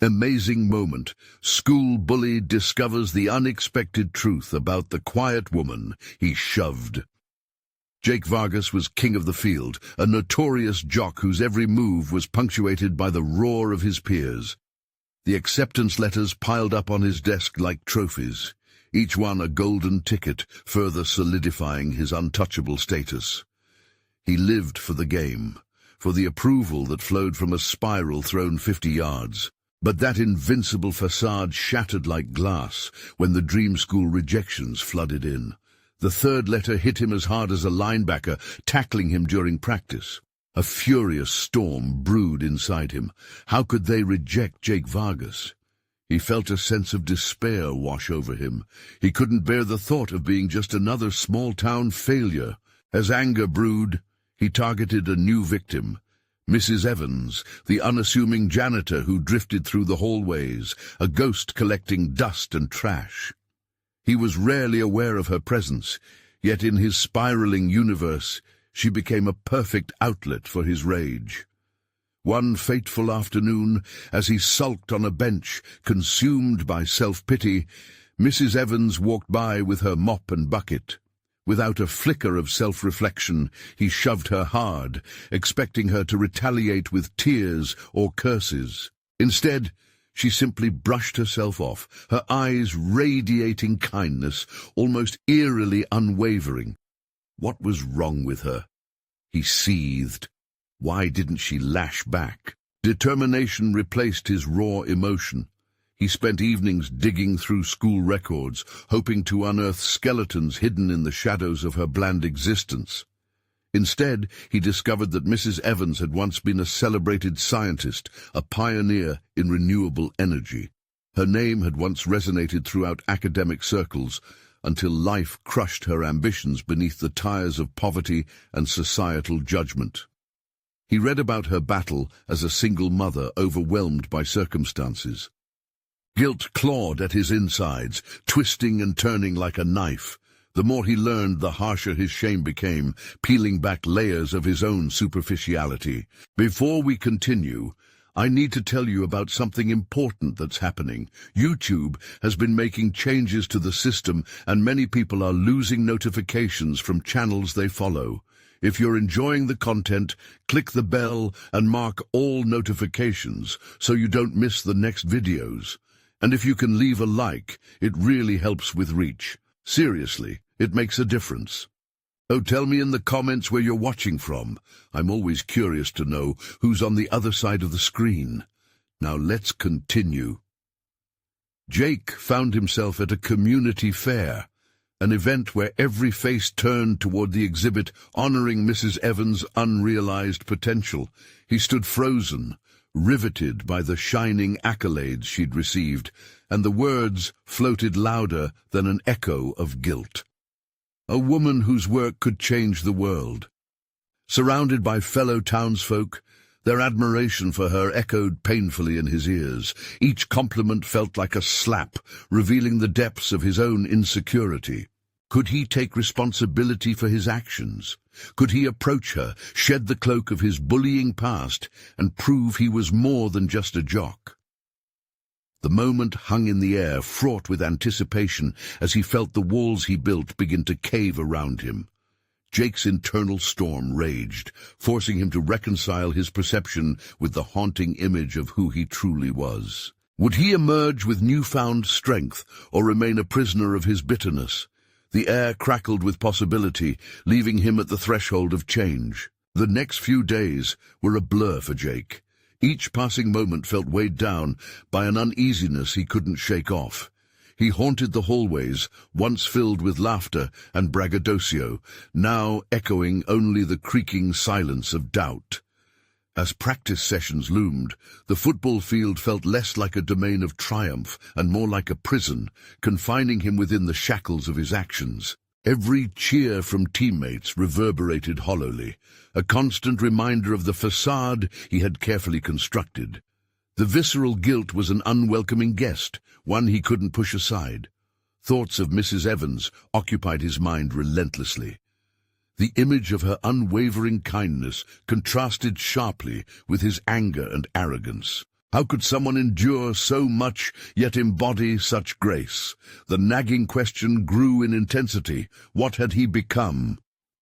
Amazing moment. School bully discovers the unexpected truth about the quiet woman he shoved. Jake Vargas was king of the field, a notorious jock whose every move was punctuated by the roar of his peers. The acceptance letters piled up on his desk like trophies, each one a golden ticket, further solidifying his untouchable status. He lived for the game, for the approval that flowed from a spiral thrown 50 yards. But that invincible facade shattered like glass when the dream school rejections flooded in. The third letter hit him as hard as a linebacker tackling him during practice. A furious storm brewed inside him. How could they reject Jake Vargas? He felt a sense of despair wash over him. He couldn't bear the thought of being just another small-town failure. As anger brewed, he targeted a new victim. Mrs. Evans, the unassuming janitor who drifted through the hallways, a ghost collecting dust and trash. He was rarely aware of her presence, yet in his spiraling universe, she became a perfect outlet for his rage. One fateful afternoon, as he sulked on a bench, consumed by self-pity, Mrs. Evans walked by with her mop and bucket. Without a flicker of self-reflection, he shoved her hard, expecting her to retaliate with tears or curses. Instead, she simply brushed herself off, her eyes radiating kindness, almost eerily unwavering. What was wrong with her? He seethed. Why didn't she lash back? Determination replaced his raw emotion. He spent evenings digging through school records, hoping to unearth skeletons hidden in the shadows of her bland existence. Instead, he discovered that Mrs. Evans had once been a celebrated scientist, a pioneer in renewable energy. Her name had once resonated throughout academic circles, until life crushed her ambitions beneath the tires of poverty and societal judgment. He read about her battle as a single mother overwhelmed by circumstances. Guilt clawed at his insides, twisting and turning like a knife. The more he learned, the harsher his shame became, peeling back layers of his own superficiality. Before we continue, I need to tell you about something important that's happening. YouTube has been making changes to the system, and many people are losing notifications from channels they follow. If you're enjoying the content, click the bell and mark all notifications so you don't miss the next videos. And if you can leave a like, it really helps with reach. Seriously, it makes a difference. Oh, tell me in the comments where you're watching from. I'm always curious to know who's on the other side of the screen. Now let's continue. Jake found himself at a community fair, an event where every face turned toward the exhibit honoring Mrs. Evans' unrealized potential. He stood frozen, riveted by the shining accolades she'd received, and the words floated louder than an echo of guilt. A woman whose work could change the world. Surrounded by fellow townsfolk, their admiration for her echoed painfully in his ears. Each compliment felt like a slap, revealing the depths of his own insecurity. Could he take responsibility for his actions? Could he approach her, shed the cloak of his bullying past, and prove he was more than just a jock? The moment hung in the air, fraught with anticipation, as he felt the walls he built begin to cave around him. Jake's internal storm raged, forcing him to reconcile his perception with the haunting image of who he truly was. Would he emerge with newfound strength, or remain a prisoner of his bitterness? The air crackled with possibility, leaving him at the threshold of change. The next few days were a blur for Jake. Each passing moment felt weighed down by an uneasiness he couldn't shake off. He haunted the hallways, once filled with laughter and braggadocio, now echoing only the creaking silence of doubt. As practice sessions loomed, the football field felt less like a domain of triumph and more like a prison, confining him within the shackles of his actions. Every cheer from teammates reverberated hollowly, a constant reminder of the facade he had carefully constructed. The visceral guilt was an unwelcoming guest, one he couldn't push aside. Thoughts of Mrs. Evans occupied his mind relentlessly. The image of her unwavering kindness contrasted sharply with his anger and arrogance. How could someone endure so much, yet embody such grace? The nagging question grew in intensity. What had he become?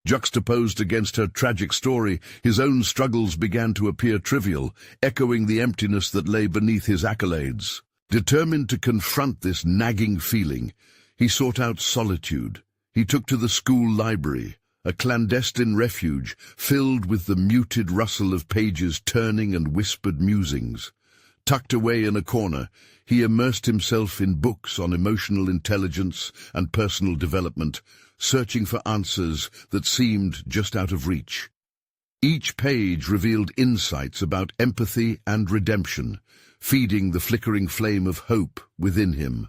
Juxtaposed against her tragic story, his own struggles began to appear trivial, echoing the emptiness that lay beneath his accolades. Determined to confront this nagging feeling, he sought out solitude. He took to the school library, a clandestine refuge filled with the muted rustle of pages turning and whispered musings. Tucked away in a corner, he immersed himself in books on emotional intelligence and personal development, searching for answers that seemed just out of reach. Each page revealed insights about empathy and redemption, feeding the flickering flame of hope within him.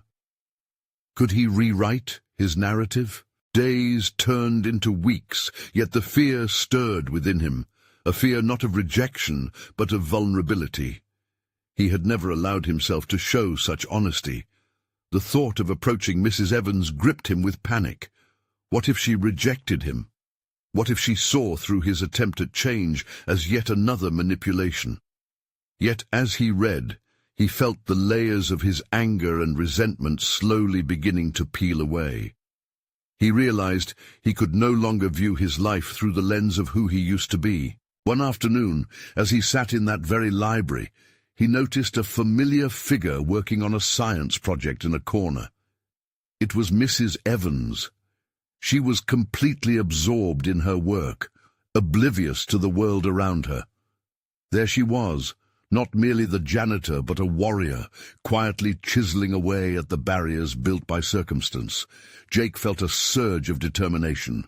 Could he rewrite his narrative? Days turned into weeks, yet the fear stirred within him, a fear not of rejection, but of vulnerability. He had never allowed himself to show such honesty. The thought of approaching Mrs. Evans gripped him with panic. What if she rejected him? What if she saw through his attempt at change as yet another manipulation? Yet as he read, he felt the layers of his anger and resentment slowly beginning to peel away. He realized he could no longer view his life through the lens of who he used to be. One afternoon, as he sat in that very library, he noticed a familiar figure working on a science project in a corner. It was Mrs. Evans. She was completely absorbed in her work, oblivious to the world around her. There she was, not merely the janitor but a warrior, quietly chiseling away at the barriers built by circumstance. Jake felt a surge of determination.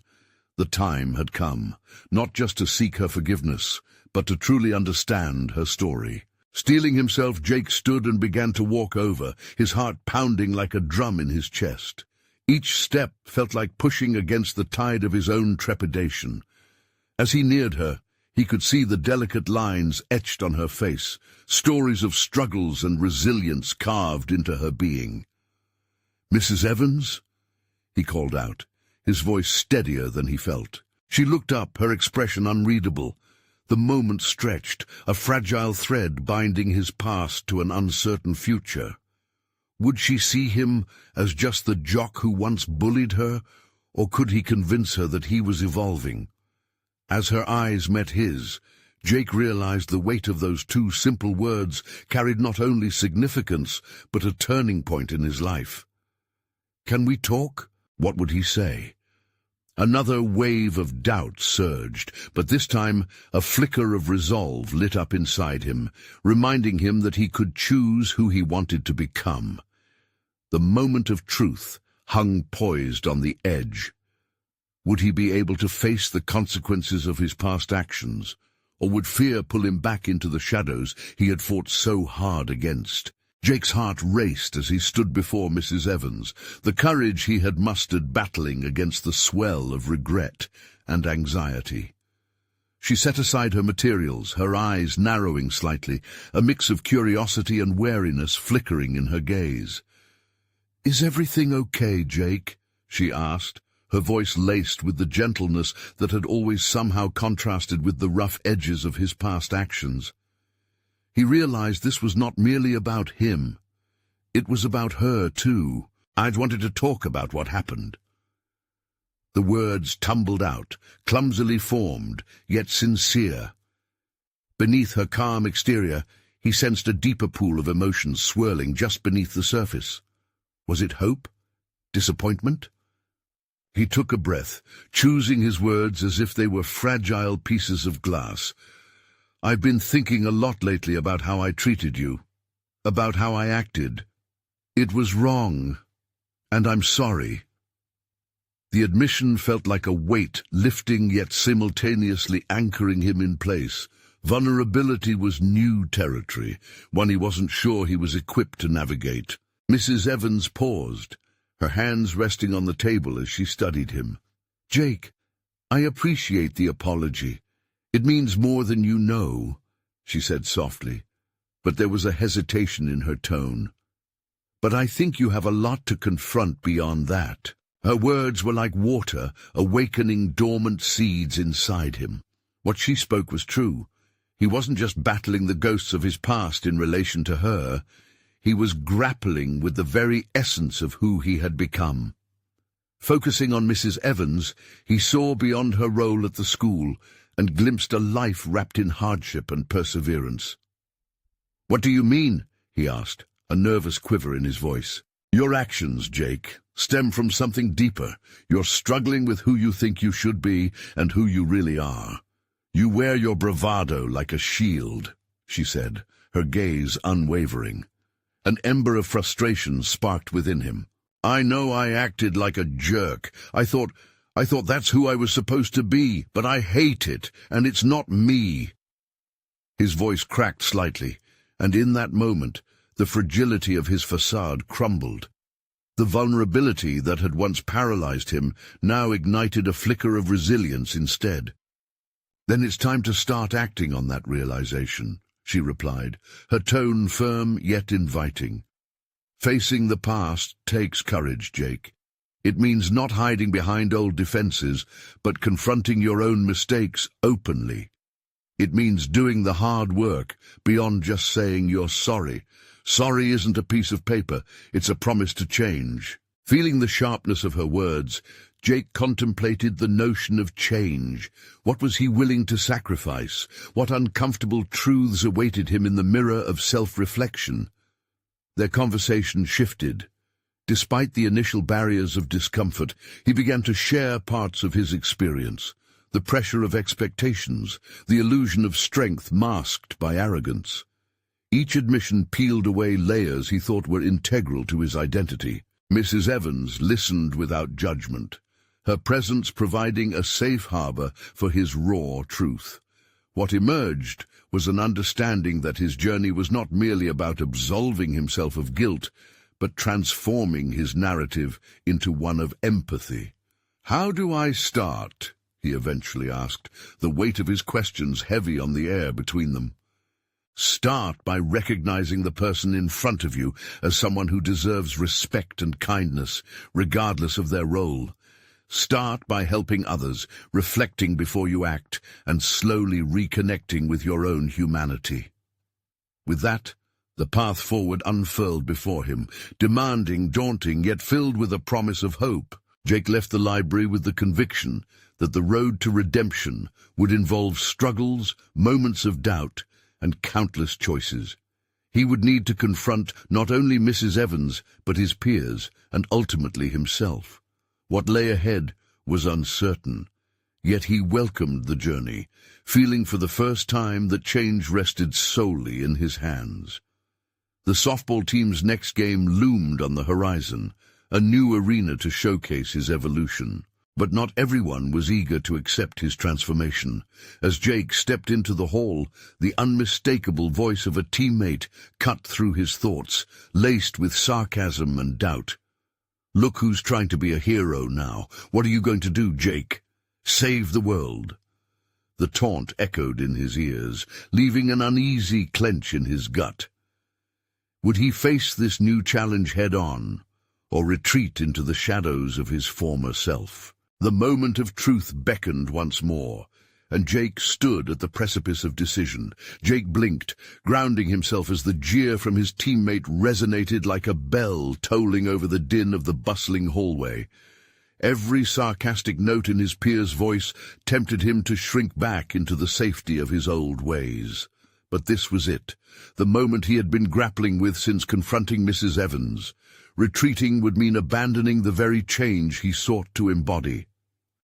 The time had come, not just to seek her forgiveness, but to truly understand her story. Steeling himself, Jake stood and began to walk over, his heart pounding like a drum in his chest. Each step felt like pushing against the tide of his own trepidation. As he neared her, he could see the delicate lines etched on her face, stories of struggles and resilience carved into her being. "Mrs. Evans?" he called out, his voice steadier than he felt. She looked up, her expression unreadable. The moment stretched, a fragile thread binding his past to an uncertain future. Would she see him as just the jock who once bullied her, or could he convince her that he was evolving? As her eyes met his, Jake realized the weight of those two simple words carried not only significance, but a turning point in his life. "Can we talk?" What would he say? Another wave of doubt surged, but this time a flicker of resolve lit up inside him, reminding him that he could choose who he wanted to become. The moment of truth hung poised on the edge. Would he be able to face the consequences of his past actions, or would fear pull him back into the shadows he had fought so hard against? Jake's heart raced as he stood before Mrs. Evans, the courage he had mustered battling against the swell of regret and anxiety. She set aside her materials, her eyes narrowing slightly, a mix of curiosity and wariness flickering in her gaze. "Is everything okay, Jake?" she asked, her voice laced with the gentleness that had always somehow contrasted with the rough edges of his past actions. He realized this was not merely about him. It was about her, too. "I'd wanted to talk about what happened." The words tumbled out, clumsily formed, yet sincere. Beneath her calm exterior, he sensed a deeper pool of emotions swirling just beneath the surface. Was it hope? Disappointment? He took a breath, choosing his words as if they were fragile pieces of glass. "I've been thinking a lot lately about how I treated you, about how I acted. It was wrong, and I'm sorry." The admission felt like a weight, lifting yet simultaneously anchoring him in place. Vulnerability was new territory, one he wasn't sure he was equipped to navigate. Mrs. Evans paused, her hands resting on the table as she studied him. "Jake, I appreciate the apology. It means more than you know," she said softly, but there was a hesitation in her tone. "But I think you have a lot to confront beyond that." Her words were like water, awakening dormant seeds inside him. What she spoke was true. He wasn't just battling the ghosts of his past in relation to her. He was grappling with the very essence of who he had become. Focusing on Mrs. Evans, he saw beyond her role at the school and glimpsed a life wrapped in hardship and perseverance. "What do you mean?" he asked, a nervous quiver in his voice. "Your actions, Jake, stem from something deeper. You're struggling with who you think you should be and who you really are. You wear your bravado like a shield," she said, her gaze unwavering. An ember of frustration sparked within him. "I know I acted like a jerk. I thought that's who I was supposed to be, but I hate it, and it's not me." His voice cracked slightly, and in that moment, the fragility of his facade crumbled. The vulnerability that had once paralyzed him now ignited a flicker of resilience instead. "Then it's time to start acting on that realization," she replied, her tone firm yet inviting. "Facing the past takes courage, Jake. It means not hiding behind old defenses, but confronting your own mistakes openly. It means doing the hard work beyond just saying you're sorry. Sorry isn't a piece of paper, it's a promise to change." Feeling the sharpness of her words, Jake contemplated the notion of change. What was he willing to sacrifice? What uncomfortable truths awaited him in the mirror of self-reflection? Their conversation shifted. Despite the initial barriers of discomfort, he began to share parts of his experience. The pressure of expectations, the illusion of strength masked by arrogance. Each admission peeled away layers he thought were integral to his identity. Mrs. Evans listened without judgment, her presence providing a safe harbor for his raw truth. What emerged was an understanding that his journey was not merely about absolving himself of guilt, but transforming his narrative into one of empathy. "How do I start?" he eventually asked, the weight of his questions heavy on the air between them. "Start by recognizing the person in front of you as someone who deserves respect and kindness, regardless of their role. Start by helping others, reflecting before you act, and slowly reconnecting with your own humanity." With that, the path forward unfurled before him, demanding, daunting, yet filled with a promise of hope. Jake left the library with the conviction that the road to redemption would involve struggles, moments of doubt, and countless choices. He would need to confront not only Mrs. Evans, but his peers, and ultimately himself. What lay ahead was uncertain, yet he welcomed the journey, feeling for the first time that change rested solely in his hands. The softball team's next game loomed on the horizon, a new arena to showcase his evolution. But not everyone was eager to accept his transformation. As Jake stepped into the hall, the unmistakable voice of a teammate cut through his thoughts, laced with sarcasm and doubt. "Look who's trying to be a hero now. What are you going to do, Jake? Save the world." The taunt echoed in his ears, leaving an uneasy clench in his gut. Would he face this new challenge head-on, or retreat into the shadows of his former self? The moment of truth beckoned once more, and Jake stood at the precipice of decision. Jake blinked, grounding himself as the jeer from his teammate resonated like a bell tolling over the din of the bustling hallway. Every sarcastic note in his peer's voice tempted him to shrink back into the safety of his old ways. But this was it, the moment he had been grappling with since confronting Mrs. Evans. Retreating would mean abandoning the very change he sought to embody.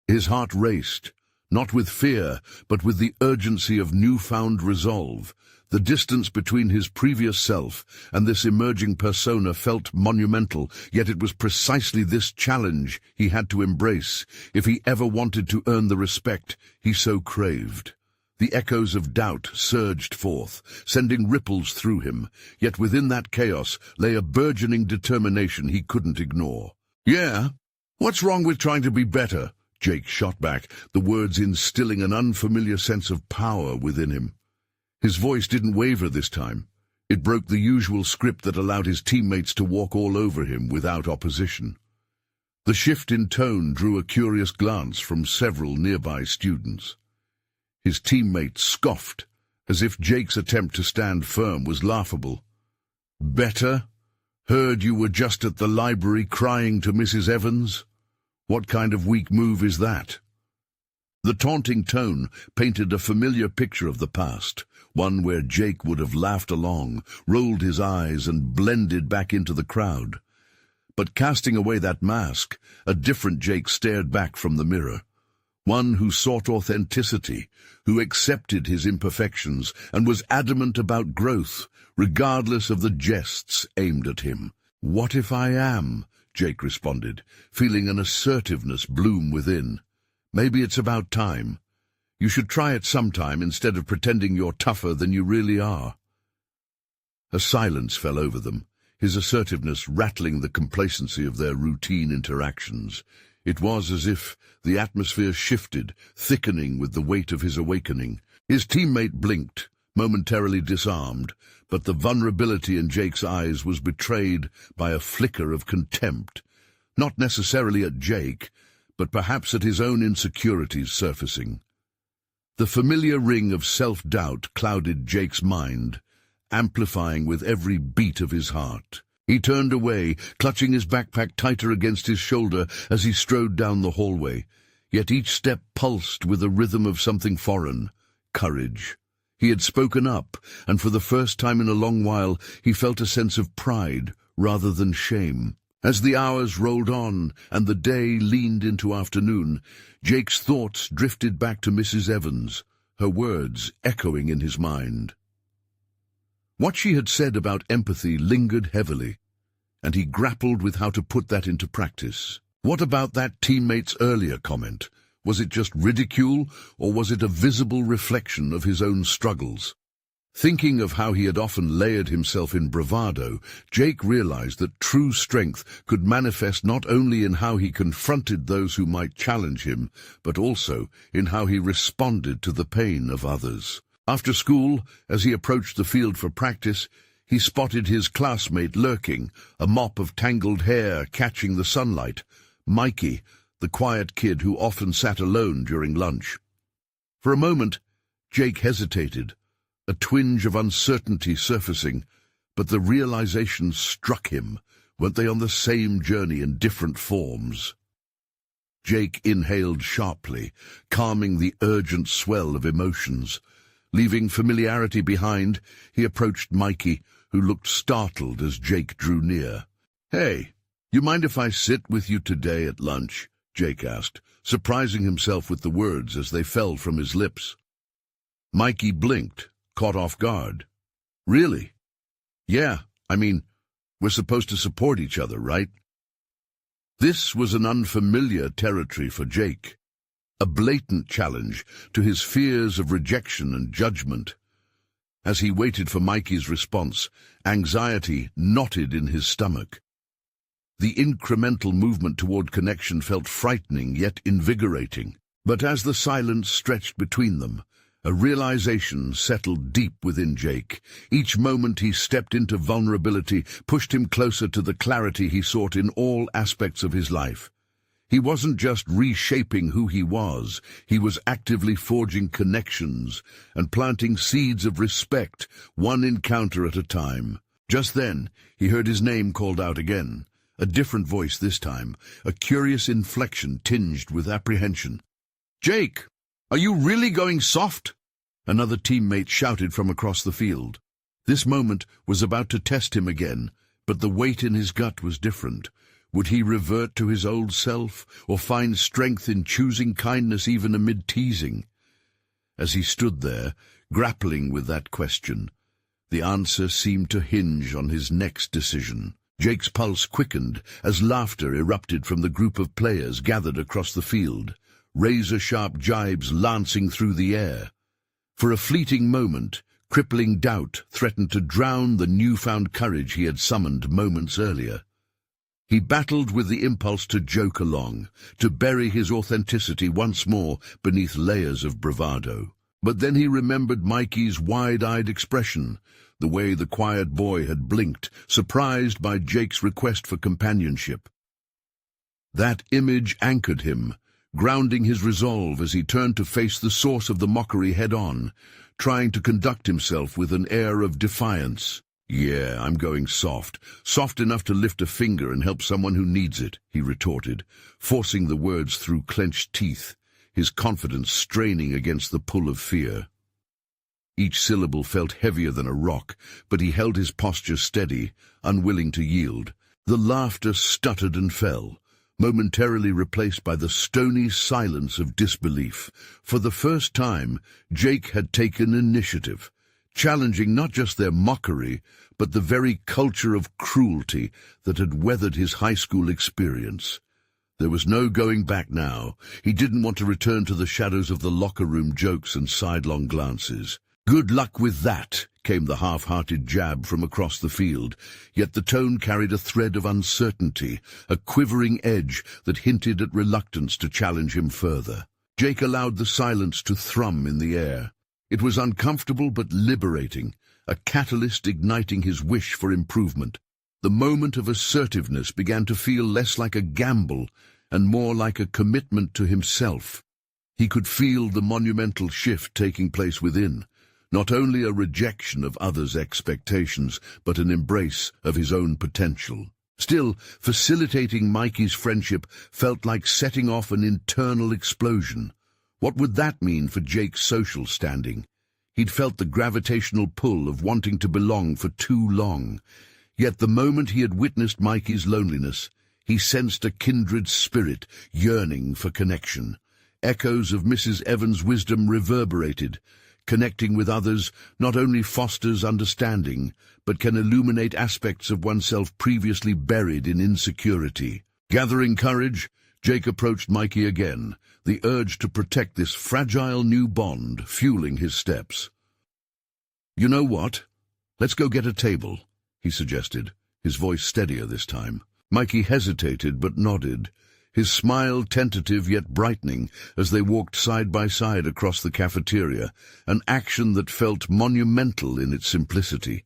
His heart raced, not with fear, but with the urgency of newfound resolve. The distance between his previous self and this emerging persona felt monumental, yet it was precisely this challenge he had to embrace if he ever wanted to earn the respect he so craved. The echoes of doubt surged forth, sending ripples through him, yet within that chaos lay a burgeoning determination he couldn't ignore. "Yeah? What's wrong with trying to be better?" Jake shot back, the words instilling an unfamiliar sense of power within him. His voice didn't waver this time. It broke the usual script that allowed his teammates to walk all over him without opposition. The shift in tone drew a curious glance from several nearby students. His teammates scoffed, as if Jake's attempt to stand firm was laughable. "Better? Heard you were just at the library crying to Mrs. Evans? What kind of weak move is that?" The taunting tone painted a familiar picture of the past, one where Jake would have laughed along, rolled his eyes, and blended back into the crowd. But casting away that mask, a different Jake stared back from the mirror. One who sought authenticity, who accepted his imperfections, and was adamant about growth, regardless of the jests aimed at him. "What if I am?" Jake responded, feeling an assertiveness bloom within. "Maybe it's about time. You should try it sometime instead of pretending you're tougher than you really are." A silence fell over them, his assertiveness rattling the complacency of their routine interactions. It was as if the atmosphere shifted, thickening with the weight of his awakening. His teammate blinked, momentarily disarmed, but the vulnerability in Jake's eyes was betrayed by a flicker of contempt, not necessarily at Jake, but perhaps at his own insecurities surfacing. The familiar ring of self-doubt clouded Jake's mind, amplifying with every beat of his heart. He turned away, clutching his backpack tighter against his shoulder as he strode down the hallway. Yet each step pulsed with a rhythm of something foreign: courage. He had spoken up, and for the first time in a long while he felt a sense of pride rather than shame. As the hours rolled on and the day leaned into afternoon, Jake's thoughts drifted back to Mrs. Evans, her words echoing in his mind. What she had said about empathy lingered heavily, and he grappled with how to put that into practice. What about that teammate's earlier comment? Was it just ridicule, or was it a visible reflection of his own struggles? Thinking of how he had often layered himself in bravado, Jake realized that true strength could manifest not only in how he confronted those who might challenge him, but also in how he responded to the pain of others. After school, as he approached the field for practice, he spotted his classmate lurking, a mop of tangled hair catching the sunlight, Mikey, the quiet kid who often sat alone during lunch. For a moment, Jake hesitated, a twinge of uncertainty surfacing, but the realization struck him. Weren't they on the same journey in different forms? Jake inhaled sharply, calming the urgent swell of emotions. Leaving familiarity behind, he approached Mikey, who looked startled as Jake drew near. "Hey, you mind if I sit with you today at lunch?" Jake asked, surprising himself with the words as they fell from his lips. Mikey blinked, caught off guard. "Really? Yeah, we're supposed to support each other, right?" This was an unfamiliar territory for Jake, a blatant challenge to his fears of rejection and judgment. As he waited for Mikey's response, anxiety knotted in his stomach. The incremental movement toward connection felt frightening yet invigorating. But as the silence stretched between them, a realization settled deep within Jake. Each moment he stepped into vulnerability pushed him closer to the clarity he sought in all aspects of his life. He wasn't just reshaping who he was actively forging connections and planting seeds of respect, one encounter at a time. Just then, he heard his name called out again. A different voice this time, a curious inflection tinged with apprehension. "Jake, are you really going soft?" Another teammate shouted from across the field. This moment was about to test him again, but the weight in his gut was different. Would he revert to his old self, or find strength in choosing kindness even amid teasing? As he stood there, grappling with that question, the answer seemed to hinge on his next decision. Jake's pulse quickened as laughter erupted from the group of players gathered across the field, razor-sharp jibes lancing through the air. For a fleeting moment, crippling doubt threatened to drown the newfound courage he had summoned moments earlier. He battled with the impulse to joke along, to bury his authenticity once more beneath layers of bravado. But then he remembered Mikey's wide-eyed expression, the way the quiet boy had blinked, surprised by Jake's request for companionship. That image anchored him, grounding his resolve as he turned to face the source of the mockery head-on, trying to conduct himself with an air of defiance. "Yeah, I'm going soft. Soft enough to lift a finger and help someone who needs it," he retorted, forcing the words through clenched teeth, his confidence straining against the pull of fear. Each syllable felt heavier than a rock, but he held his posture steady, unwilling to yield. The laughter stuttered and fell, momentarily replaced by the stony silence of disbelief. For the first time, Jake had taken initiative, challenging not just their mockery, but the very culture of cruelty that had weathered his high school experience. There was no going back now. He didn't want to return to the shadows of the locker room jokes and sidelong glances. "Good luck with that," came the half-hearted jab from across the field, yet the tone carried a thread of uncertainty, a quivering edge that hinted at reluctance to challenge him further. Jake allowed the silence to thrum in the air. It was uncomfortable but liberating, a catalyst igniting his wish for improvement. The moment of assertiveness began to feel less like a gamble and more like a commitment to himself. He could feel the monumental shift taking place within, not only a rejection of others' expectations, but an embrace of his own potential. Still, facilitating Mikey's friendship felt like setting off an internal explosion. What would that mean for Jake's social standing? He'd felt the gravitational pull of wanting to belong for too long. Yet the moment he had witnessed Mikey's loneliness, he sensed a kindred spirit yearning for connection. Echoes of Mrs. Evans' wisdom reverberated. Connecting with others not only fosters understanding, but can illuminate aspects of oneself previously buried in insecurity. Gathering courage, Jake approached Mikey again, the urge to protect this fragile new bond fueling his steps. "You know what? Let's go get a table," he suggested, his voice steadier this time. Mikey hesitated but nodded, his smile tentative yet brightening as they walked side by side across the cafeteria, an action that felt monumental in its simplicity.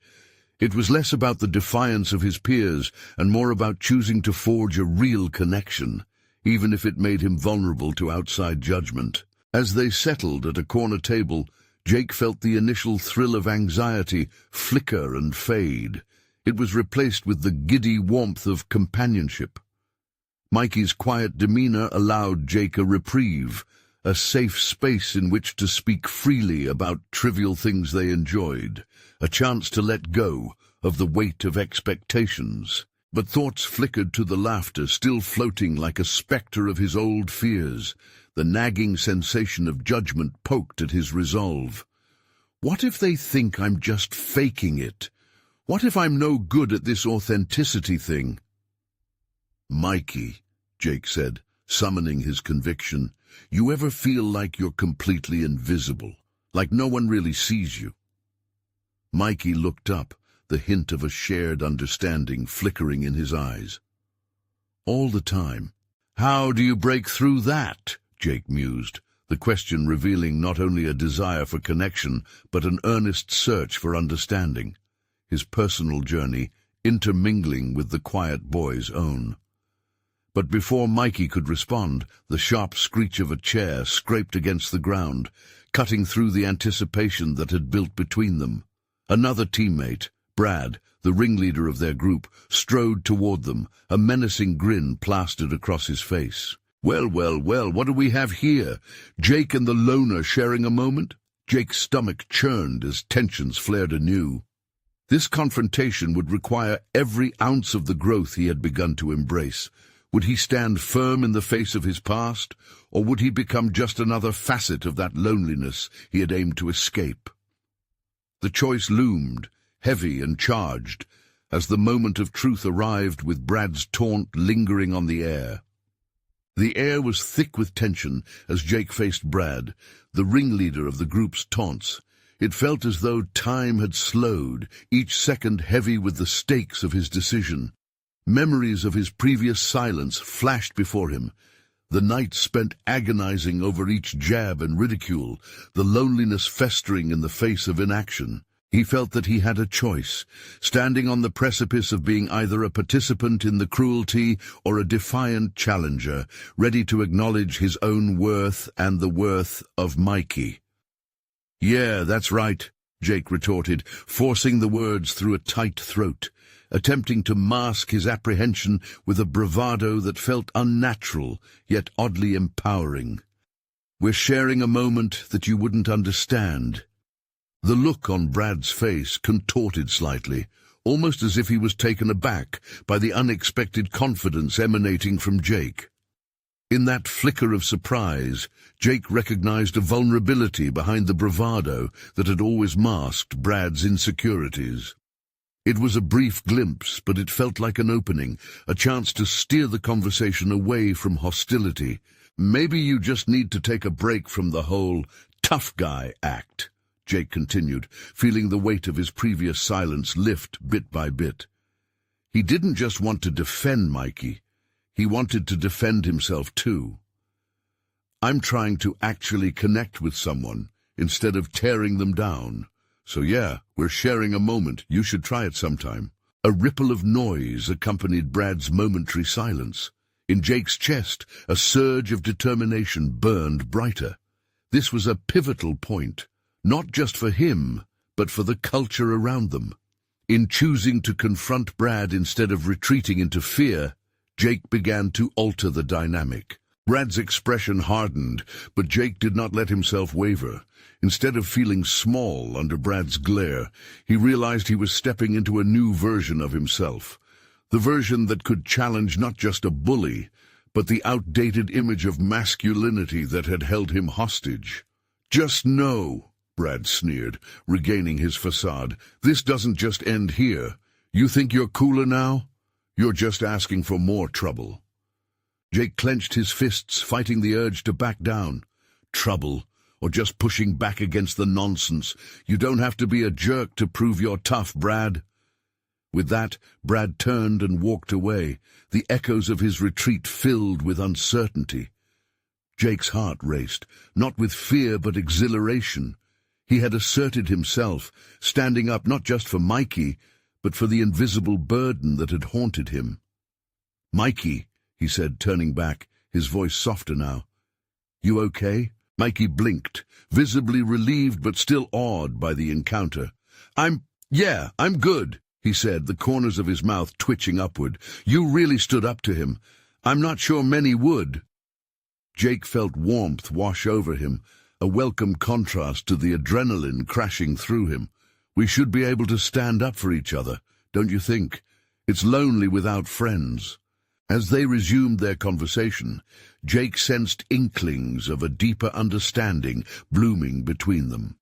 It was less about the defiance of his peers and more about choosing to forge a real connection, even if it made him vulnerable to outside judgment. As they settled at a corner table, Jake felt the initial thrill of anxiety flicker and fade. It was replaced with the giddy warmth of companionship. Mikey's quiet demeanor allowed Jake a reprieve, a safe space in which to speak freely about trivial things they enjoyed, a chance to let go of the weight of expectations. But thoughts flickered to the laughter, still floating like a spectre of his old fears. The nagging sensation of judgment poked at his resolve. What if they think I'm just faking it? What if I'm no good at this authenticity thing? "Mikey," Jake said, summoning his conviction, "you ever feel like you're completely invisible, like no one really sees you?" Mikey looked up, the hint of a shared understanding flickering in his eyes. "All the time." "How do you break through that?" Jake mused, the question revealing not only a desire for connection, but an earnest search for understanding, his personal journey intermingling with the quiet boy's own. But before Mikey could respond, the sharp screech of a chair scraped against the ground, cutting through the anticipation that had built between them. Another teammate, Brad, the ringleader of their group, strode toward them, a menacing grin plastered across his face. Well, what do we have here? Jake and the loner sharing a moment?" Jake's stomach churned as tensions flared anew. This confrontation would require every ounce of the growth he had begun to embrace. Would he stand firm in the face of his past, or would he become just another facet of that loneliness he had aimed to escape? The choice loomed, heavy and charged, as the moment of truth arrived with Brad's taunt lingering on the air. The air was thick with tension as Jake faced Brad, the ringleader of the group's taunts. It felt as though time had slowed, each second heavy with the stakes of his decision. Memories of his previous silence flashed before him. The night spent agonizing over each jab and ridicule, the loneliness festering in the face of inaction. He felt that he had a choice, standing on the precipice of being either a participant in the cruelty or a defiant challenger, ready to acknowledge his own worth and the worth of Mikey. "Yeah, that's right," Jake retorted, forcing the words through a tight throat, attempting to mask his apprehension with a bravado that felt unnatural, yet oddly empowering. "We're sharing a moment that you wouldn't understand." The look on Brad's face contorted slightly, almost as if he was taken aback by the unexpected confidence emanating from Jake. In that flicker of surprise, Jake recognized a vulnerability behind the bravado that had always masked Brad's insecurities. It was a brief glimpse, but it felt like an opening, a chance to steer the conversation away from hostility. "Maybe you just need to take a break from the whole tough guy act," Jake continued, feeling the weight of his previous silence lift bit by bit. He didn't just want to defend Mikey. He wanted to defend himself too. "I'm trying to actually connect with someone instead of tearing them down. So yeah, we're sharing a moment. You should try it sometime." A ripple of noise accompanied Brad's momentary silence. In Jake's chest, a surge of determination burned brighter. This was a pivotal point, not just for him, but for the culture around them. In choosing to confront Brad instead of retreating into fear, Jake began to alter the dynamic. Brad's expression hardened, but Jake did not let himself waver. Instead of feeling small under Brad's glare, he realized he was stepping into a new version of himself. The version that could challenge not just a bully, but the outdated image of masculinity that had held him hostage. "Just know," Brad sneered, regaining his facade, "this doesn't just end here. You think you're cooler now? You're just asking for more trouble." Jake clenched his fists, fighting the urge to back down. Trouble, or just pushing back against the nonsense. You don't have to be a jerk to prove you're tough, Brad. With that, Brad turned and walked away, the echoes of his retreat filled with uncertainty. Jake's heart raced, not with fear but exhilaration. He had asserted himself, standing up not just for Mikey, but for the invisible burden that had haunted him. "Mikey," he said, turning back, his voice softer now. "You okay?" Mikey blinked, visibly relieved but still awed by the encounter. I'm good," he said, the corners of his mouth twitching upward. "You really stood up to him. I'm not sure many would." Jake felt warmth wash over him, a welcome contrast to the adrenaline crashing through him. "We should be able to stand up for each other, don't you think? It's lonely without friends." As they resumed their conversation, Jake sensed inklings of a deeper understanding blooming between them.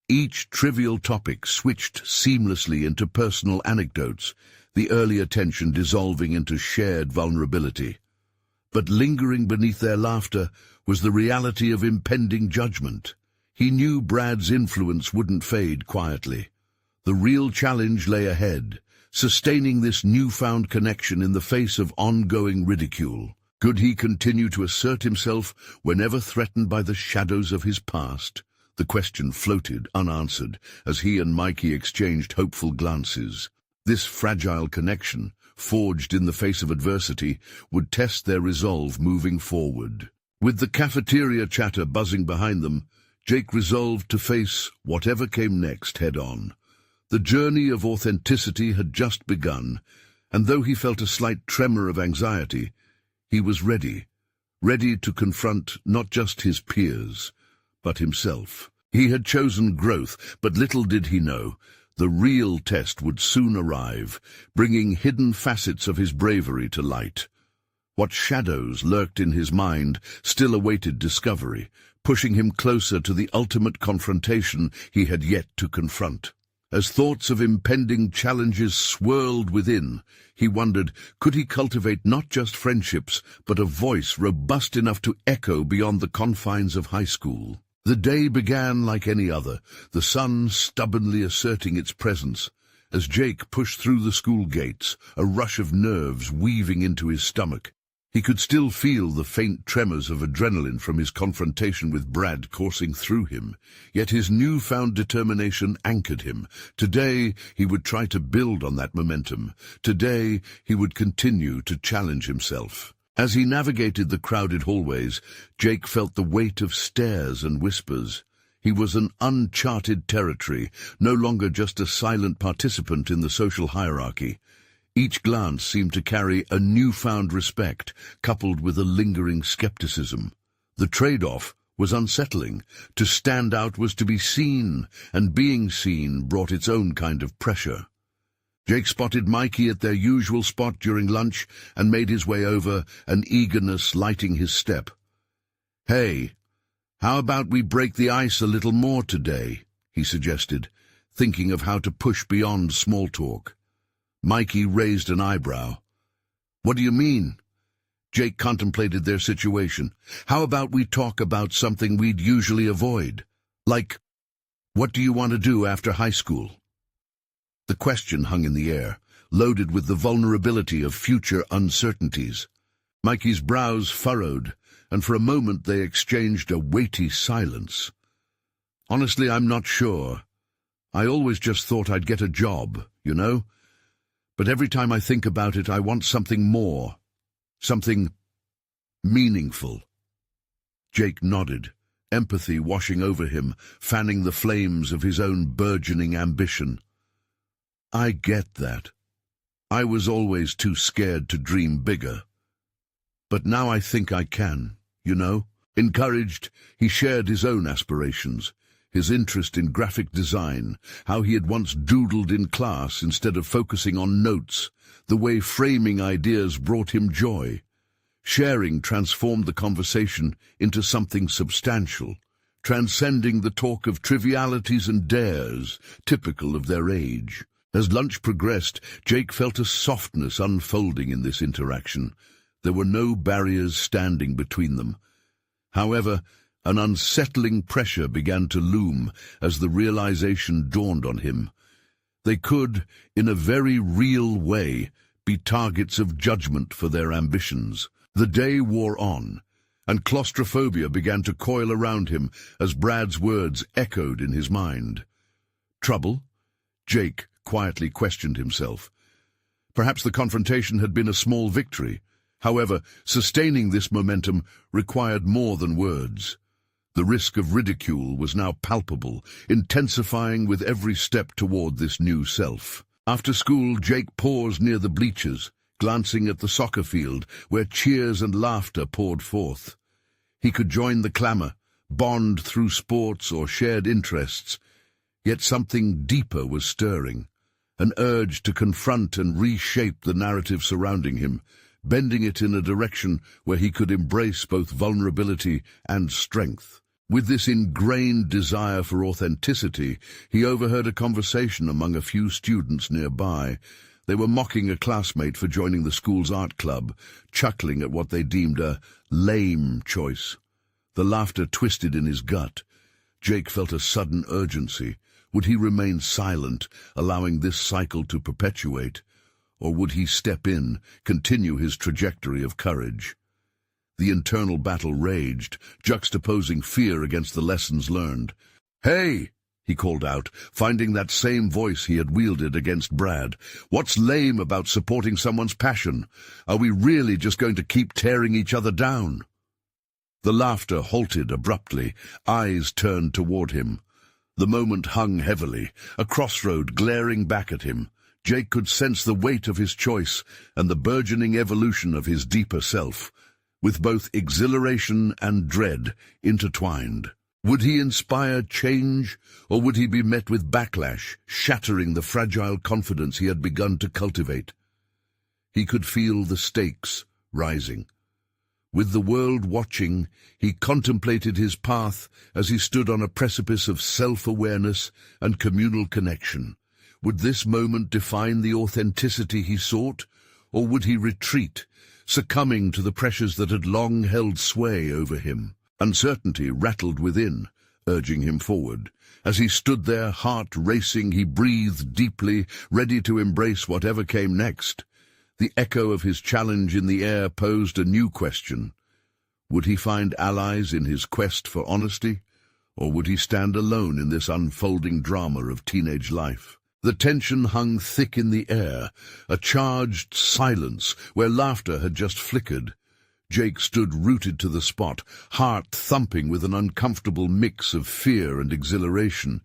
Each trivial topic switched seamlessly into personal anecdotes, the earlier tension dissolving into shared vulnerability. But lingering beneath their laughter was the reality of impending judgment. He knew Brad's influence wouldn't fade quietly. The real challenge lay ahead, sustaining this newfound connection in the face of ongoing ridicule. Could he continue to assert himself whenever threatened by the shadows of his past? The question floated unanswered as he and Mikey exchanged hopeful glances. This fragile connection, forged in the face of adversity, would test their resolve moving forward. With the cafeteria chatter buzzing behind them, Jake resolved to face whatever came next head-on. The journey of authenticity had just begun, and though he felt a slight tremor of anxiety, he was ready to confront not just his peers, but himself. He had chosen growth, but little did he know, the real test would soon arrive, bringing hidden facets of his bravery to light. What shadows lurked in his mind still awaited discovery, pushing him closer to the ultimate confrontation he had yet to confront. As thoughts of impending challenges swirled within, he wondered, could he cultivate not just friendships, but a voice robust enough to echo beyond the confines of high school? The day began like any other, the sun stubbornly asserting its presence. As Jake pushed through the school gates, a rush of nerves weaving into his stomach. He could still feel the faint tremors of adrenaline from his confrontation with Brad coursing through him, yet his newfound determination anchored him. Today he would try to build on that momentum. Today he would continue to challenge himself. As he navigated the crowded hallways, Jake felt the weight of stares and whispers. He was an uncharted territory, no longer just a silent participant in the social hierarchy. Each glance seemed to carry a newfound respect, coupled with a lingering skepticism. The trade-off was unsettling. To stand out was to be seen, and being seen brought its own kind of pressure. Jake spotted Mikey at their usual spot during lunch and made his way over, an eagerness lighting his step. "Hey, how about we break the ice a little more today?" he suggested, thinking of how to push beyond small talk. Mikey raised an eyebrow. "What do you mean?" Jake contemplated their situation. "How about we talk about something we'd usually avoid? Like, what do you want to do after high school?" The question hung in the air, loaded with the vulnerability of future uncertainties. Mikey's brows furrowed, and for a moment they exchanged a weighty silence. "Honestly, I'm not sure. I always just thought I'd get a job, you know? But every time I think about it, I want something more. Something meaningful." Jake nodded, empathy washing over him, fanning the flames of his own burgeoning ambition. "I get that. I was always too scared to dream bigger. But now I think I can, you know?" Encouraged, he shared his own aspirations, his interest in graphic design, how he had once doodled in class instead of focusing on notes, the way framing ideas brought him joy. Sharing transformed the conversation into something substantial, transcending the talk of trivialities and dares, typical of their age. As lunch progressed, Jake felt a softness unfolding in this interaction. There were no barriers standing between them. However, an unsettling pressure began to loom as the realization dawned on him. They could, in a very real way, be targets of judgment for their ambitions. The day wore on, and claustrophobia began to coil around him as Brad's words echoed in his mind. Trouble? Jake quietly questioned himself. Perhaps the confrontation had been a small victory. However, sustaining this momentum required more than words. The risk of ridicule was now palpable, intensifying with every step toward this new self. After school, Jake paused near the bleachers, glancing at the soccer field where cheers and laughter poured forth. He could join the clamor, bond through sports or shared interests, yet something deeper was stirring, an urge to confront and reshape the narrative surrounding him, bending it in a direction where he could embrace both vulnerability and strength. With this ingrained desire for authenticity, he overheard a conversation among a few students nearby. They were mocking a classmate for joining the school's art club, chuckling at what they deemed a lame choice. The laughter twisted in his gut. Jake felt a sudden urgency. Would he remain silent, allowing this cycle to perpetuate? Or would he step in, continue his trajectory of courage? The internal battle raged, juxtaposing fear against the lessons learned. "Hey!" he called out, finding that same voice he had wielded against Brad. "What's lame about supporting someone's passion? Are we really just going to keep tearing each other down?" The laughter halted abruptly, eyes turned toward him. The moment hung heavily, a crossroad glaring back at him. Jake could sense the weight of his choice and the burgeoning evolution of his deeper self, with both exhilaration and dread intertwined. Would he inspire change, or would he be met with backlash, shattering the fragile confidence he had begun to cultivate? He could feel the stakes rising. With the world watching, he contemplated his path as he stood on a precipice of self-awareness and communal connection. Would this moment define the authenticity he sought, or would he retreat, succumbing to the pressures that had long held sway over him? Uncertainty rattled within, urging him forward. As he stood there, heart racing, he breathed deeply, ready to embrace whatever came next. The echo of his challenge in the air posed a new question. Would he find allies in his quest for honesty, or would he stand alone in this unfolding drama of teenage life? The tension hung thick in the air, a charged silence where laughter had just flickered. Jake stood rooted to the spot, heart thumping with an uncomfortable mix of fear and exhilaration.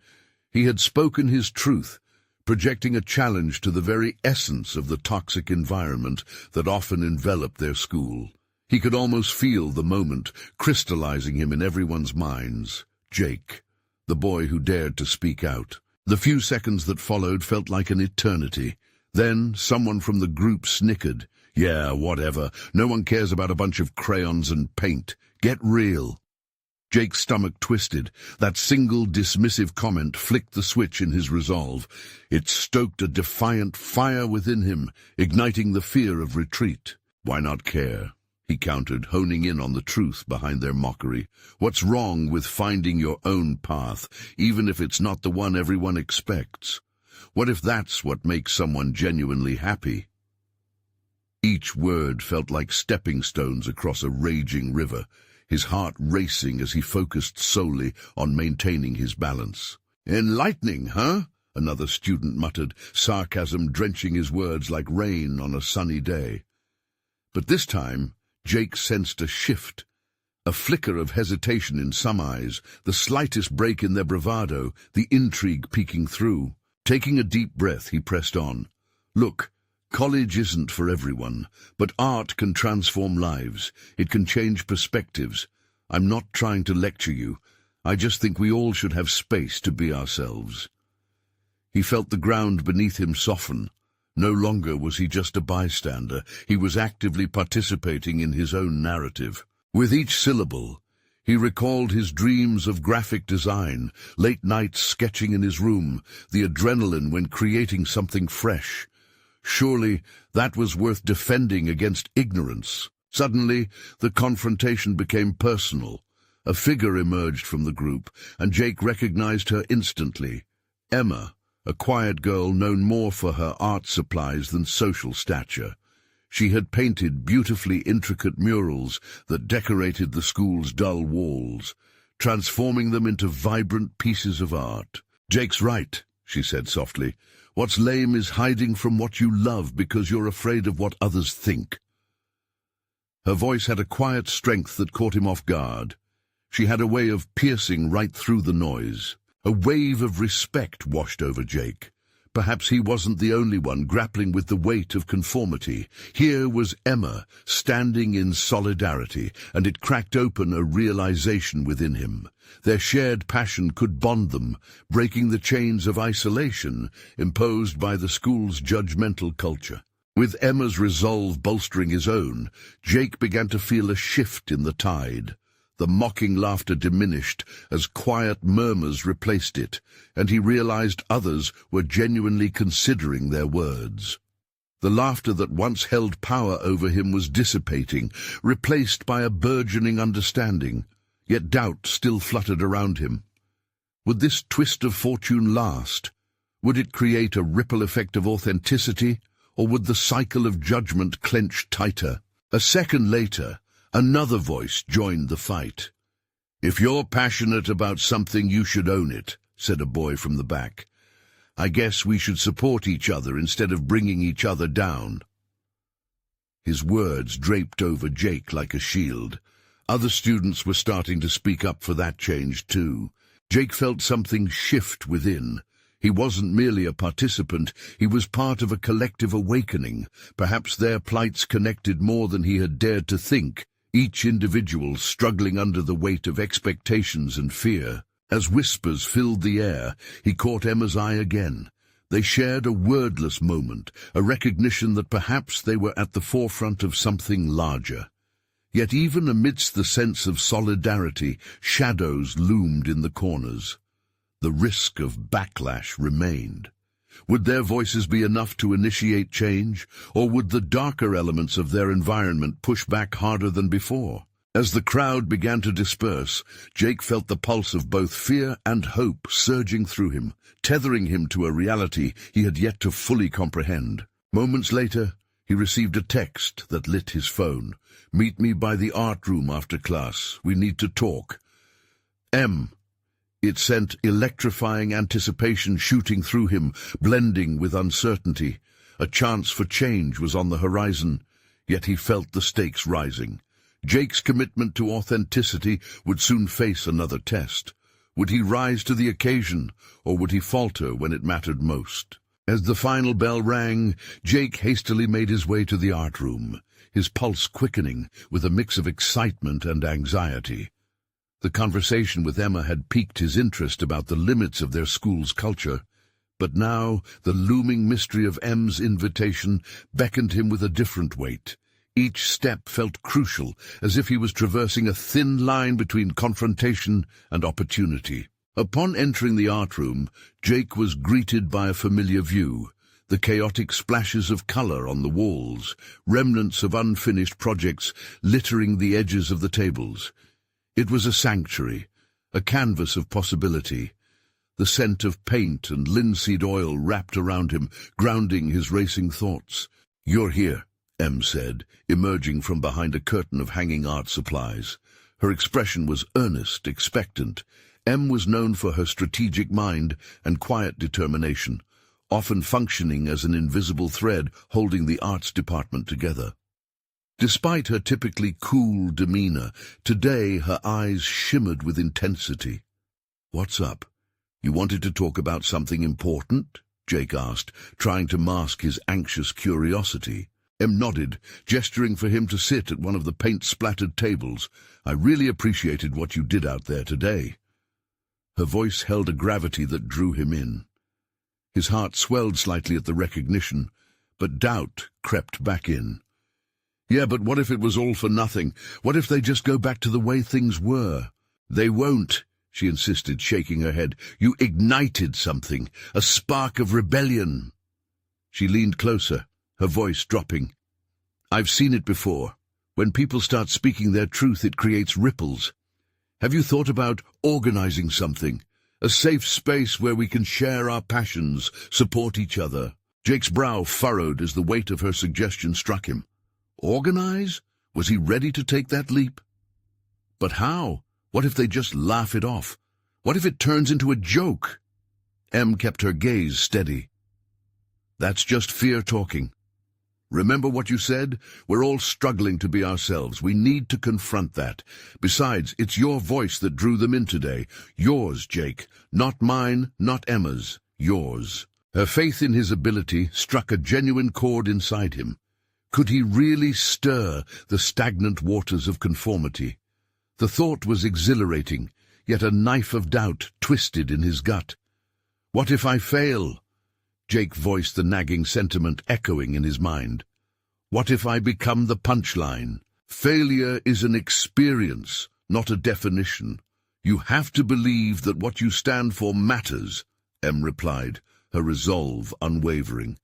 He had spoken his truth, projecting a challenge to the very essence of the toxic environment that often enveloped their school. He could almost feel the moment crystallizing him in everyone's minds. Jake, the boy who dared to speak out. The few seconds that followed felt like an eternity. Then someone from the group snickered. "Yeah, whatever. No one cares about a bunch of crayons and paint. Get real." Jake's stomach twisted. That single dismissive comment flicked the switch in his resolve. It stoked a defiant fire within him, igniting the fear of retreat. "Why not care?" he countered, honing in on the truth behind their mockery. "What's wrong with finding your own path, even if it's not the one everyone expects? What if that's what makes someone genuinely happy?" Each word felt like stepping stones across a raging river, his heart racing as he focused solely on maintaining his balance. "Enlightening, huh?" another student muttered, sarcasm drenching his words like rain on a sunny day. But this time, Jake sensed a shift, a flicker of hesitation in some eyes, the slightest break in their bravado, the intrigue peeking through. Taking a deep breath, he pressed on. "Look, college isn't for everyone, but art can transform lives. It can change perspectives. I'm not trying to lecture you. I just think we all should have space to be ourselves." He felt the ground beneath him soften. No longer was he just a bystander. He was actively participating in his own narrative. With each syllable, he recalled his dreams of graphic design, late nights sketching in his room, the adrenaline when creating something fresh. Surely that was worth defending against ignorance. Suddenly, the confrontation became personal. A figure emerged from the group, and Jake recognized her instantly. Emma, a quiet girl known more for her art supplies than social stature. She had painted beautifully intricate murals that decorated the school's dull walls, transforming them into vibrant pieces of art. "Jake's right," she said softly. "What's lame is hiding from what you love because you're afraid of what others think." Her voice had a quiet strength that caught him off guard. She had a way of piercing right through the noise. A wave of respect washed over Jake. Perhaps he wasn't the only one grappling with the weight of conformity. Here was Emma, standing in solidarity, and it cracked open a realization within him. Their shared passion could bond them, breaking the chains of isolation imposed by the school's judgmental culture. With Emma's resolve bolstering his own, Jake began to feel a shift in the tide. The mocking laughter diminished as quiet murmurs replaced it, and he realized others were genuinely considering their words. The laughter that once held power over him was dissipating, replaced by a burgeoning understanding, yet doubt still fluttered around him. Would this twist of fortune last? Would it create a ripple effect of authenticity, or would the cycle of judgment clench tighter? A second later, another voice joined the fight. "If you're passionate about something, you should own it," said a boy from the back. "I guess we should support each other instead of bringing each other down." His words draped over Jake like a shield. Other students were starting to speak up for that change too. Jake felt something shift within. He wasn't merely a participant, he was part of a collective awakening. Perhaps their plights connected more than he had dared to think, each individual struggling under the weight of expectations and fear. As whispers filled the air, he caught Emma's eye again. They shared a wordless moment, a recognition that perhaps they were at the forefront of something larger. Yet even amidst the sense of solidarity, shadows loomed in the corners. The risk of backlash remained. Would their voices be enough to initiate change, or would the darker elements of their environment push back harder than before? As the crowd began to disperse, Jake felt the pulse of both fear and hope surging through him, tethering him to a reality he had yet to fully comprehend. Moments later, He received a text that lit his phone. "Meet me by the art room after class. We need to talk." M. It sent electrifying anticipation shooting through him, blending with uncertainty. A chance for change was on the horizon, yet he felt the stakes rising. Jake's commitment to authenticity would soon face another test. Would he rise to the occasion, or would he falter when it mattered most? As the final bell rang, Jake hastily made his way to the art room, his pulse quickening with a mix of excitement and anxiety. The conversation with Emma had piqued his interest about the limits of their school's culture, but now the looming mystery of M's invitation beckoned him with a different weight. Each step felt crucial, as if he was traversing a thin line between confrontation and opportunity. Upon entering the art room, Jake was greeted by a familiar view, the chaotic splashes of color on the walls, remnants of unfinished projects littering the edges of the tables. It was a sanctuary, a canvas of possibility. The scent of paint and linseed oil wrapped around him, grounding his racing thoughts. "You're here," Em said, emerging from behind a curtain of hanging art supplies. Her expression was earnest, expectant. Em was known for her strategic mind and quiet determination, often functioning as an invisible thread holding the arts department together. Despite her typically cool demeanor, today her eyes shimmered with intensity. "What's up? You wanted to talk about something important?" Jake asked, trying to mask his anxious curiosity. Em nodded, gesturing for him to sit at one of the paint-splattered tables. "I really appreciated what you did out there today." Her voice held a gravity that drew him in. His heart swelled slightly at the recognition, but doubt crept back in. "Yeah, but what if it was all for nothing? What if they just go back to the way things were?" "They won't," she insisted, shaking her head. "You ignited something, a spark of rebellion." She leaned closer, her voice dropping. "I've seen it before. When people start speaking their truth, it creates ripples. Have you thought about organizing something? A safe space where we can share our passions, support each other?" Jake's brow furrowed as the weight of her suggestion struck him. Organize? Was he ready to take that leap? But how? What if they just laugh it off? What if it turns into a joke? Em kept her gaze steady. "That's just fear talking. Remember what you said? We're all struggling to be ourselves. We need to confront that. Besides, it's your voice that drew them in today. Yours, Jake. Not mine, not Emma's. Yours." Her faith in his ability struck a genuine chord inside him. Could he really stir the stagnant waters of conformity? The thought was exhilarating, yet a knife of doubt twisted in his gut. "What if I fail?" Jake voiced the nagging sentiment echoing in his mind. "What if I become the punchline?" "Failure is an experience, not a definition. You have to believe that what you stand for matters," Em replied, her resolve unwavering.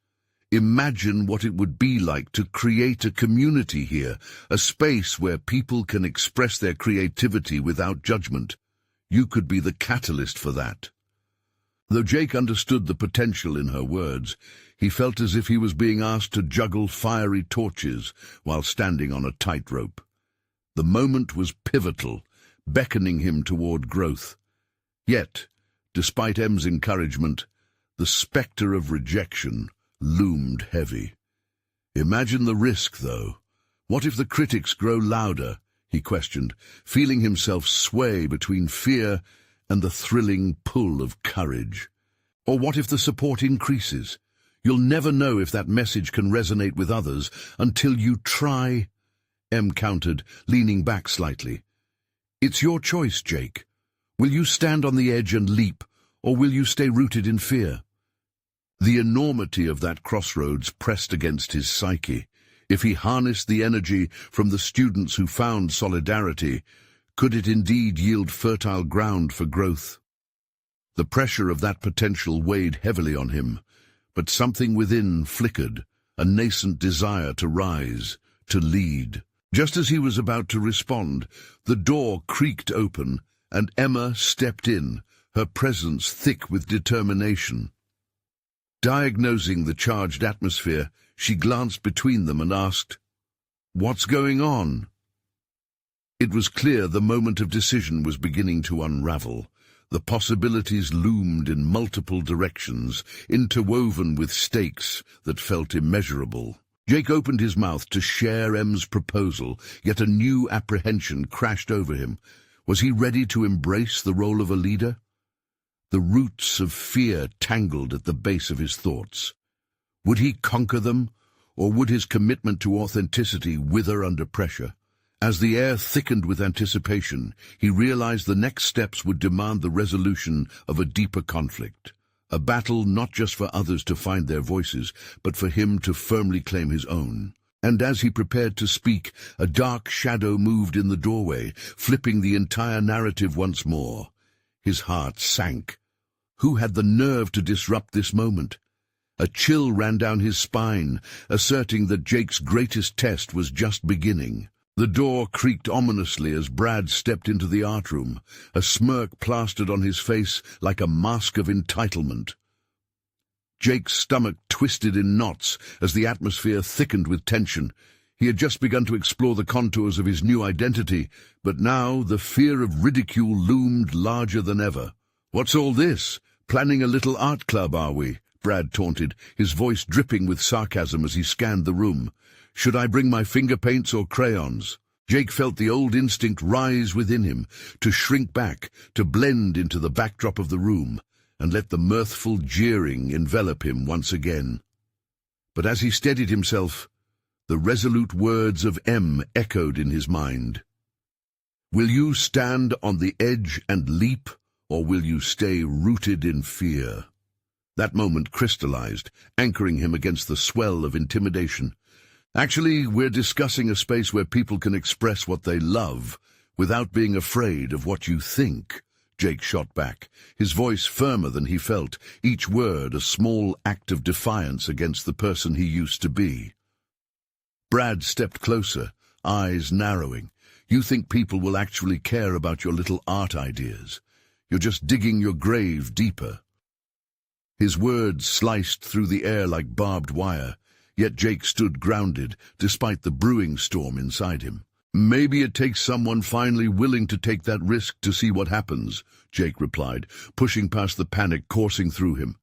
"Imagine what it would be like to create a community here, a space where people can express their creativity without judgment. You could be the catalyst for that." Though Jake understood the potential in her words, he felt as if he was being asked to juggle fiery torches while standing on a tightrope. The moment was pivotal, beckoning him toward growth. Yet, despite Em's encouragement, the specter of rejection loomed heavy. Imagine the risk, though. What if the critics grow louder? He questioned, feeling himself sway between fear and the thrilling pull of courage. Or what if the support increases? You'll never know if that message can resonate with others until you try. Em countered, leaning back slightly. "It's your choice, Jake. Will you stand on the edge and leap, or will you stay rooted in fear?" The enormity of that crossroads pressed against his psyche. If he harnessed the energy from the students who found solidarity, could it indeed yield fertile ground for growth? The pressure of that potential weighed heavily on him, but something within flickered, a nascent desire to rise, to lead. Just as he was about to respond, the door creaked open, and Emma stepped in, her presence thick with determination. Diagnosing the charged atmosphere, She glanced between them and asked, "What's going on?" It was clear the moment of decision was beginning to unravel. The possibilities loomed in multiple directions, interwoven with stakes that felt immeasurable. Jake opened his mouth to share M's proposal, yet a new apprehension crashed over him. Was he ready to embrace the role of a leader? The roots of fear tangled at the base of his thoughts. Would he conquer them, or would his commitment to authenticity wither under pressure? As the air thickened with anticipation, he realized the next steps would demand the resolution of a deeper conflict. A battle not just for others to find their voices, but for him to firmly claim his own. And as he prepared to speak, a dark shadow moved in the doorway, flipping the entire narrative once more. His heart sank. Who had the nerve to disrupt this moment? A chill ran down his spine, asserting that Jake's greatest test was just beginning. The door creaked ominously as Brad stepped into the art room, a smirk plastered on his face like a mask of entitlement. Jake's stomach twisted in knots as the atmosphere thickened with tension. He had just begun to explore the contours of his new identity, but now the fear of ridicule loomed larger than ever. "What's all this? Planning a little art club, are we?" Brad taunted, his voice dripping with sarcasm as he scanned the room. "Should I bring my finger paints or crayons?" Jake felt the old instinct rise within him, to shrink back, to blend into the backdrop of the room, and let the mirthful jeering envelop him once again. But as he steadied himself, the resolute words of M echoed in his mind. "Will you stand on the edge and leap, or will you stay rooted in fear?" That moment crystallized, anchoring him against the swell of intimidation. "Actually, we're discussing a space where people can express what they love without being afraid of what you think," Jake shot back, his voice firmer than he felt, each word a small act of defiance against the person he used to be. Brad stepped closer, eyes narrowing. "You think people will actually care about your little art ideas? You're just digging your grave deeper." His words sliced through the air like barbed wire, yet Jake stood grounded, despite the brewing storm inside him. "Maybe it takes someone finally willing to take that risk to see what happens," Jake replied, pushing past the panic coursing through him.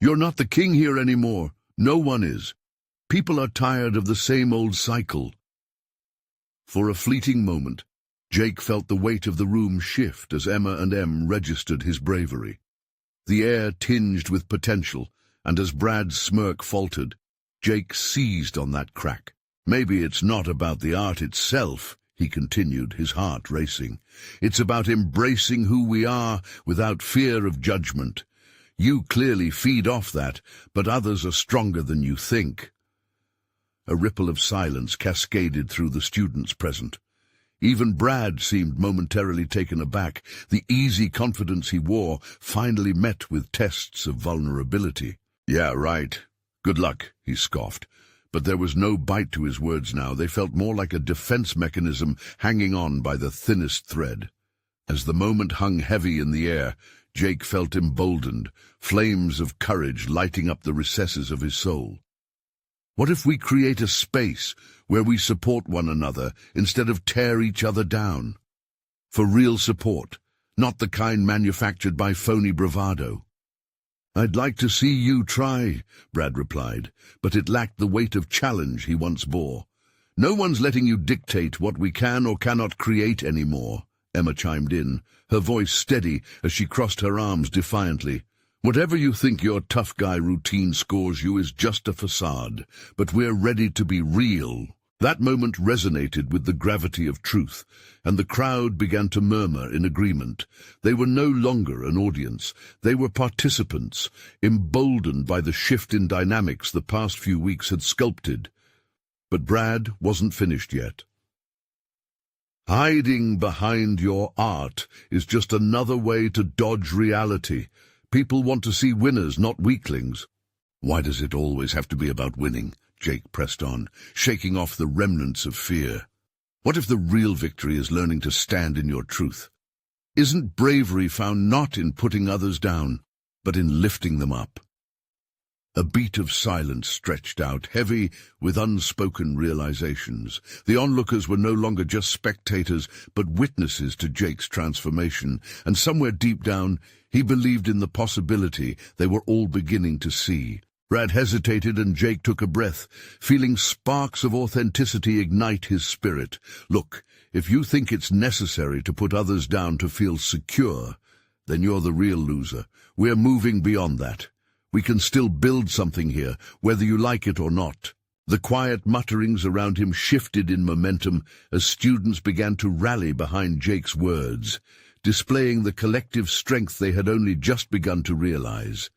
"You're not the king here anymore. No one is. People are tired of the same old cycle." For a fleeting moment, Jake felt the weight of the room shift as Emma and M registered his bravery. The air tinged with potential, and as Brad's smirk faltered, Jake seized on that crack. "Maybe it's not about the art itself," he continued, his heart racing. "It's about embracing who we are without fear of judgment. You clearly feed off that, but others are stronger than you think." A ripple of silence cascaded through the students present. Even Brad seemed momentarily taken aback. The easy confidence he wore finally met with tests of vulnerability. "Yeah, right. Good luck," he scoffed. But there was no bite to his words now. They felt more like a defense mechanism hanging on by the thinnest thread. As the moment hung heavy in the air, Jake felt emboldened, flames of courage lighting up the recesses of his soul. What if we create a space where we support one another instead of tear each other down? For real support, not the kind manufactured by phony bravado. "I'd like to see you try," Brad replied, but it lacked the weight of challenge he once bore. "No one's letting you dictate what we can or cannot create anymore," Emma chimed in, her voice steady as she crossed her arms defiantly. "Whatever you think your tough guy routine scores you is just a facade, but we're ready to be real." That moment resonated with the gravity of truth, and the crowd began to murmur in agreement. They were no longer an audience. They were participants, emboldened by the shift in dynamics the past few weeks had sculpted. But Brad wasn't finished yet. "Hiding behind your art is just another way to dodge reality. People want to see winners, not weaklings." "Why does it always have to be about winning?" Jake pressed on, shaking off the remnants of fear. "What if the real victory is learning to stand in your truth? Isn't bravery found not in putting others down, but in lifting them up?" A beat of silence stretched out, heavy with unspoken realizations. The onlookers were no longer just spectators, but witnesses to Jake's transformation, and somewhere deep down, he believed in the possibility they were all beginning to see. Brad hesitated and Jake took a breath, feeling sparks of authenticity ignite his spirit. Look, if you think it's necessary to put others down to feel secure, then you're the real loser. We're moving beyond that. We can still build something here, whether you like it or not. The quiet mutterings around him shifted in momentum as students began to rally behind Jake's words, displaying the collective strength they had only just begun to realize.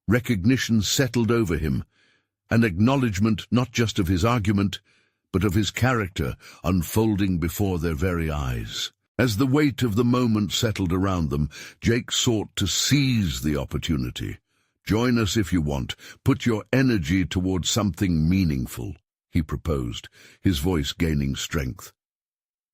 Recognition settled over him, an acknowledgement not just of his argument, but of his character unfolding before their very eyes. As the weight of the moment settled around them, Jake sought to seize the opportunity. "Join us if you want. Put your energy towards something meaningful," he proposed, his voice gaining strength.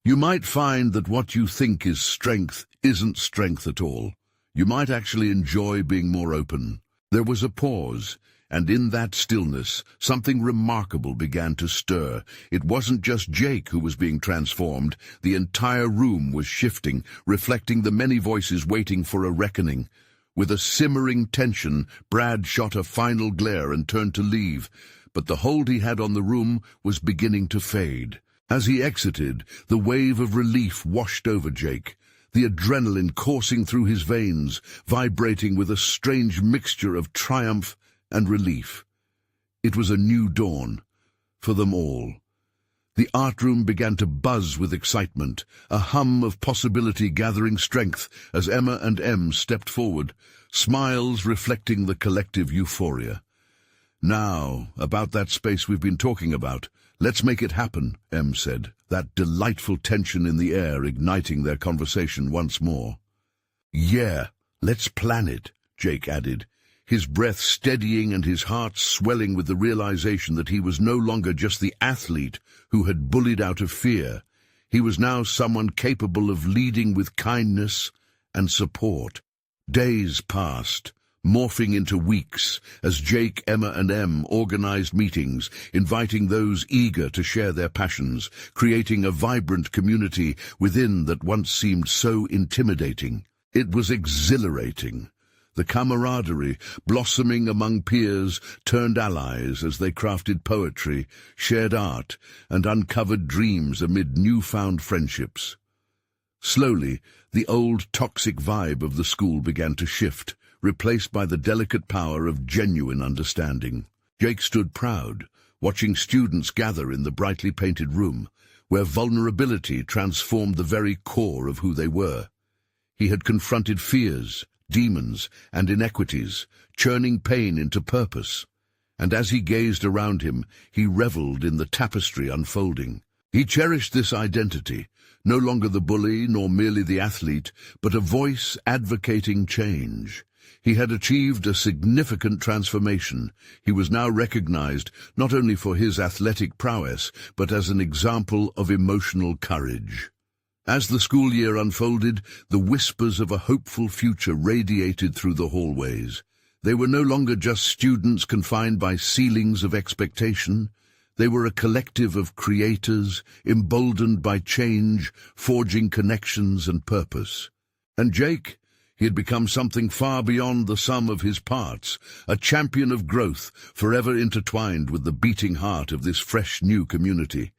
"You might find that what you think is strength isn't strength at all. You might actually enjoy being more open." There was a pause, and in that stillness, something remarkable began to stir. It wasn't just Jake who was being transformed. The entire room was shifting, reflecting the many voices waiting for a reckoning. With a simmering tension, Brad shot a final glare and turned to leave, but the hold he had on the room was beginning to fade. As he exited, the wave of relief washed over Jake, the adrenaline coursing through his veins, vibrating with a strange mixture of triumph and relief. It was a new dawn for them all. The art room began to buzz with excitement, a hum of possibility gathering strength as Emma and Em stepped forward, smiles reflecting the collective euphoria. "Now, about that space we've been talking about. Let's make it happen," Em said, that delightful tension in the air igniting their conversation once more. "Yeah, let's plan it," Jake added, his breath steadying and his heart swelling with the realization that he was no longer just the athlete who had bullied out of fear. He was now someone capable of leading with kindness and support. Days passed, morphing into weeks, as Jake, Emma, and Em organized meetings, inviting those eager to share their passions, creating a vibrant community within that once seemed so intimidating. It was exhilarating. The camaraderie, blossoming among peers, turned allies as they crafted poetry, shared art, and uncovered dreams amid newfound friendships. Slowly, the old toxic vibe of the school began to shift, replaced by the delicate power of genuine understanding. Jake stood proud, watching students gather in the brightly painted room, where vulnerability transformed the very core of who they were. He had confronted fears, demons, and inequities, churning pain into purpose. And as he gazed around him, he reveled in the tapestry unfolding. He cherished this identity, no longer the bully nor merely the athlete, but a voice advocating change. He had achieved a significant transformation. He was now recognized not only for his athletic prowess, but as an example of emotional courage. As the school year unfolded, the whispers of a hopeful future radiated through the hallways. They were no longer just students confined by ceilings of expectation. They were a collective of creators, emboldened by change, forging connections and purpose. And Jake? He had become something far beyond the sum of his parts, a champion of growth, forever intertwined with the beating heart of this fresh new community.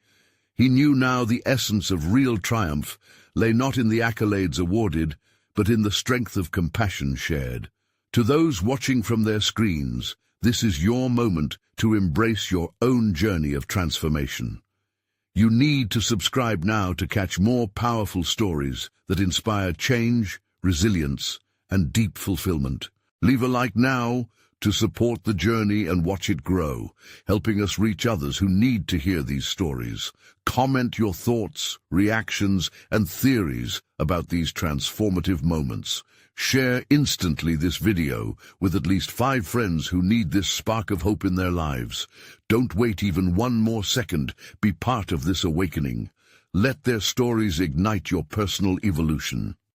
He knew now the essence of real triumph lay not in the accolades awarded, but in the strength of compassion shared. To those watching from their screens, this is your moment to embrace your own journey of transformation. You need to subscribe now to catch more powerful stories that inspire change, resilience, and deep fulfillment. Leave a like now to support the journey and watch it grow, helping us reach others who need to hear these stories. Comment your thoughts, reactions, and theories about these transformative moments. Share instantly this video with at least 5 friends who need this spark of hope in their lives. Don't wait even one more second. Be part of this awakening. Let their stories ignite your personal evolution.